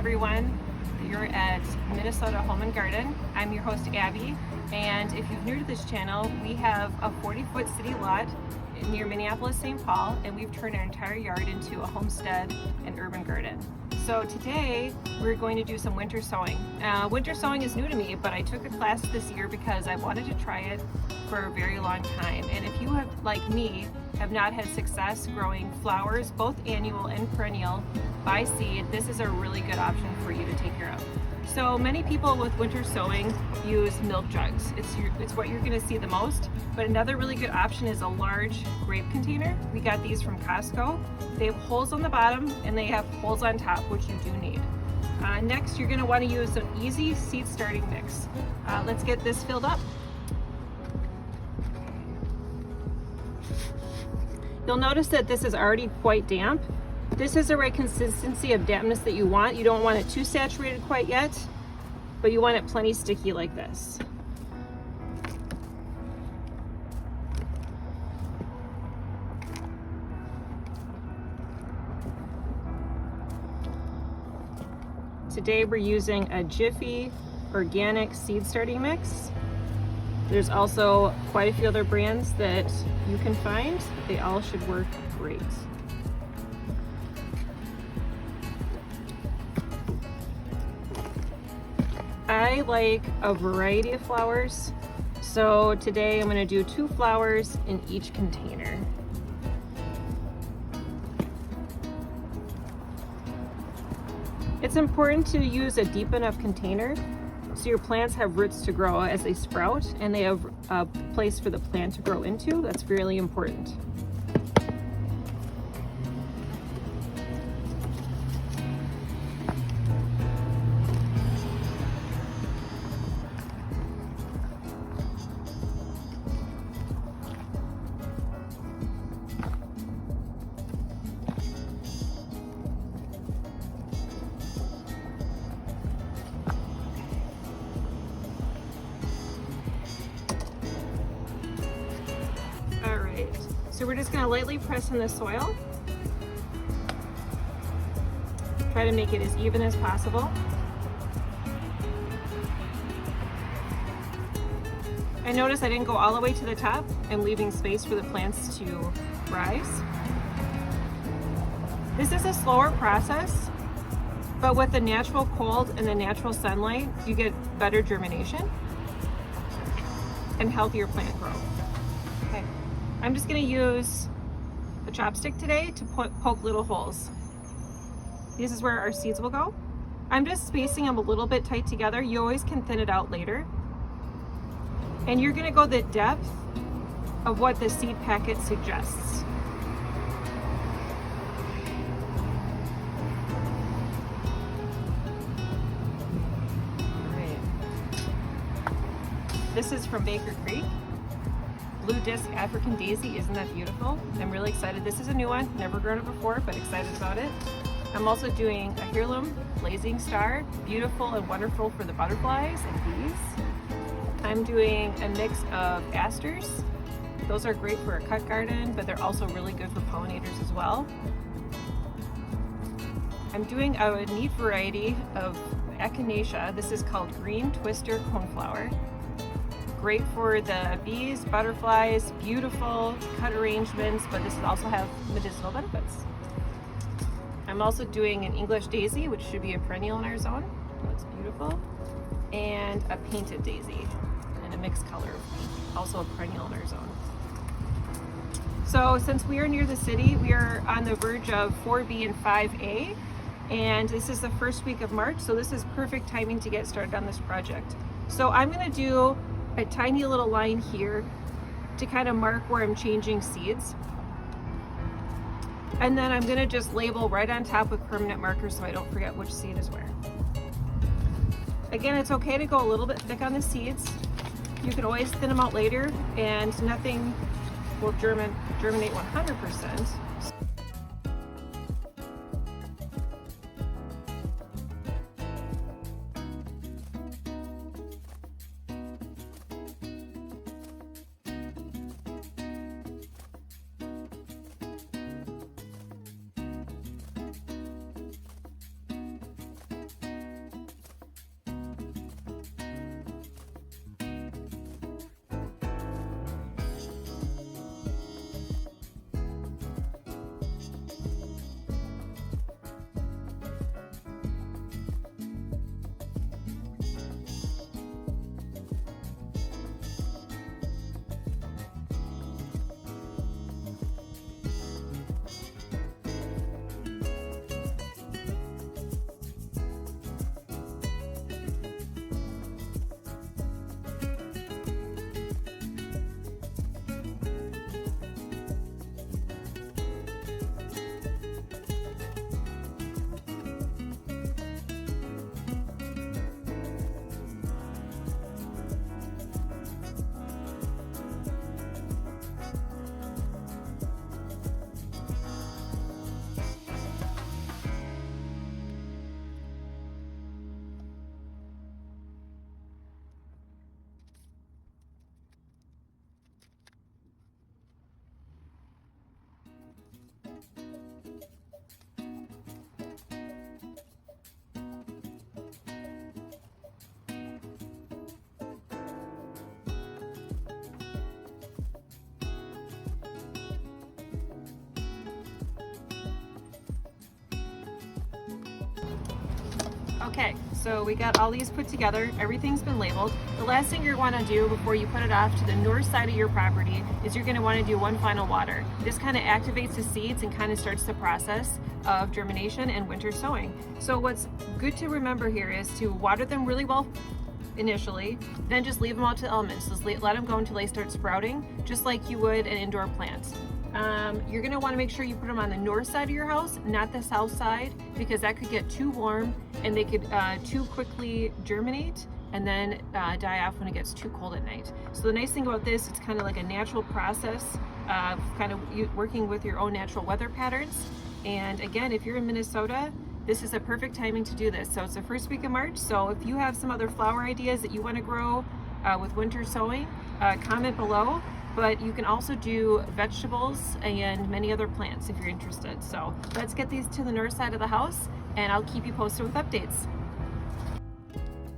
everyone. You're at Minnesota Home and Garden. I'm your host Abby, and if you're new to this channel, we have a 40-foot city lot near Minneapolis, St. Paul, and we've turned our entire yard into a homestead and urban garden. So today we're going to do some winter sowing. Winter sowing is new to me, but I took a class this year because I wanted to try it for a very long time. And if you have, like me, have not had success growing flowers, both annual and perennial, by seed, this is a really good option for you to take care of. So many people with winter sowing use milk jugs. It's what you're going to see the most. But another really good option is a large grape container. We got these from Costco. They have holes on the bottom and they have holes on top, which you do need. Next, you're going to want to use an easy seed starting mix. Let's get this filled up. You'll notice that this is already quite damp. This is the right consistency of dampness that you want. You don't want it too saturated quite yet, but you want it plenty sticky like this. Today we're using a Jiffy organic seed starting mix. There's also quite a few other brands that you can find. They all should work great. I like a variety of flowers, so today I'm going to do 2 flowers in each container. It's important to use a deep enough container so your plants have roots to grow as they sprout, and they have a place for the plant to grow into. That's really important. So we're just going to lightly press in the soil. Try to make it as even as possible. I noticed I didn't go all the way to the top. I'm leaving space for the plants to rise. This is a slower process, but with the natural cold and the natural sunlight, you get better germination and healthier plant growth. Okay. I'm just going to use a chopstick today to poke little holes. This is where our seeds will go. I'm just spacing them a little bit tight together. You always can thin it out later. And you're going to go the depth of what the seed packet suggests. All right. This is from Baker Creek. Blue Disc African Daisy, isn't that beautiful? I'm really excited. This is a new one, never grown it before, but excited about it. I'm also doing a heirloom blazing star, beautiful and wonderful for the butterflies and bees. I'm doing a mix of asters. Those are great for a cut garden, but they're also really good for pollinators as well. I'm doing a neat variety of echinacea. This is called green twister coneflower. Great for the bees, butterflies, beautiful cut arrangements, but this will also have medicinal benefits. I'm also doing an English daisy, which should be a perennial in our zone. Looks beautiful. And a painted daisy in a mixed color, also a perennial in our zone. So since we are near the city, we are on the verge of 4B and 5A, and this is the first week of March, so this is perfect timing to get started on this project. So I'm going to do a tiny little line here to kind of mark where I'm changing seeds. And then I'm going to just label right on top with permanent markers so I don't forget which seed is where. Again, it's okay to go a little bit thick on the seeds. You can always thin them out later and nothing will germinate 100%. Okay, so we got all these put together. Everything's been labeled. The last thing you're going to do before you put it off to the north side of your property is you're going to want to do one final water. This kind of activates the seeds and kind of starts the process of germination and winter sowing. So what's good to remember here is to water them really well initially, then just leave them out to the elements. Just let them go until they start sprouting, just like you would an indoor plant. You're going to want to make sure you put them on the north side of your house, not the south side, because that could get too warm and they could too quickly germinate and then die off when it gets too cold at night. So the nice thing about this, it's kind of like a natural process of kind of working with your own natural weather patterns. And again, if you're in Minnesota, this is a perfect timing to do this. So it's the first week of March. So if you have some other flower ideas that you want to grow with winter sowing, comment below. But you can also do vegetables and many other plants if you're interested. So let's get these to the north side of the house and I'll keep you posted with updates.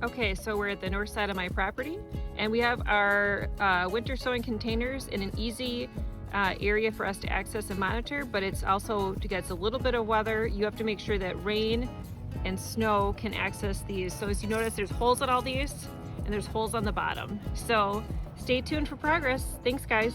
Okay, so we're at the north side of my property and we have our winter sowing containers in an easy area for us to access and monitor, but it's also, to get a little bit of weather, you have to make sure that rain and snow can access these. So as you notice, there's holes on all these and there's holes on the bottom. So stay tuned for progress. Thanks, guys.